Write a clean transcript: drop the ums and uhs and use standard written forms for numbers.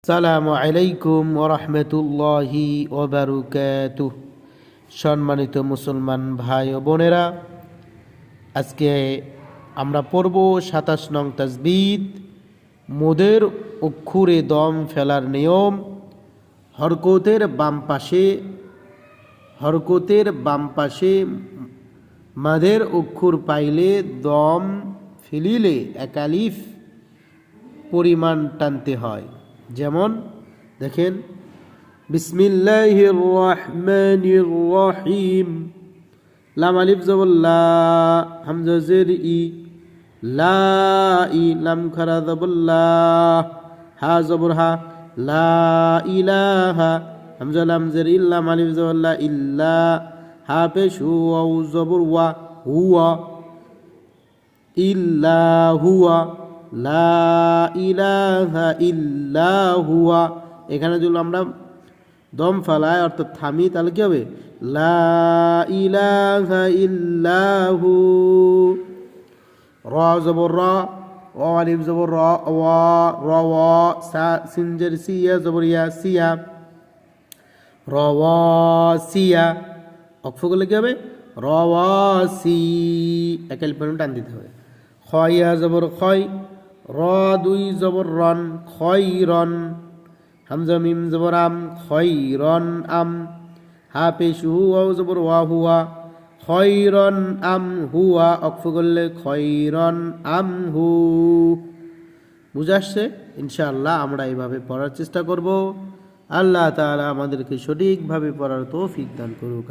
আসসালামু আলাইকুম ওয়া রাহমাতুল্লাহি ওয়া বারাকাতুহু। সম্মানিত মুসলমান ভাই ও বোনেরা, আজকে আমরা পড়ব ২৭ নং তাজবিদ। মোদের অক্ষরে দম ফেলার নিয়ম। হরকতের বাম পাশে মাদের অক্ষর পাইলে দম ফেলিলে একালিফ পরিমাণ টানতে হয়। যেমন দেখেন, বিসমিল্লাহির রহমানির রহিম। লাম আলিফ জবর লা, হামজা জের ই, লা ই, লাম খারা জবর লা, হা জবর হা, লা ইলাহা, হামজা লাম জের ই, লাম আলিফ জবর লা, ইল্লা, হা পেশ ওয়া জবর ওয়া, হুয়া, ইল্লা হুয়া, লা ইলাহা ইল্লা হুয়া। এখানে যদি আমরা দম ফালাই অর্থাৎ থামি, তাহলে কি হবে? লা ইলাহা ইল্লাহু। র জবর র, ও আলিফ জবর র, ওয়া, র ওয়া, সা সিন জের সিয়া জবর ইয়া, সিয়া, র ওয়া সিয়া। অক্ষ করলে কি হবে? র ওয়া সি, একাল পরিমাণ টান দিতে হবে। খয়া জবর খয়, র দুই জবর রন, খয়রন, হামজা মিম জবর আম, খয়রন আম, হা পেশ হুয়া জবর ওয়া, হুয়া, খয়রন আম হুয়া। অক্ফ করলে খয়রন আম হু। বুঝে আসছে? ইনশাআল্লাহ আমরা এইভাবে পড়ার চেষ্টা করব। আল্লাহ তাআলা আমাদেরকে সঠিকভাবে পড়ার তৌফিক দান করুক।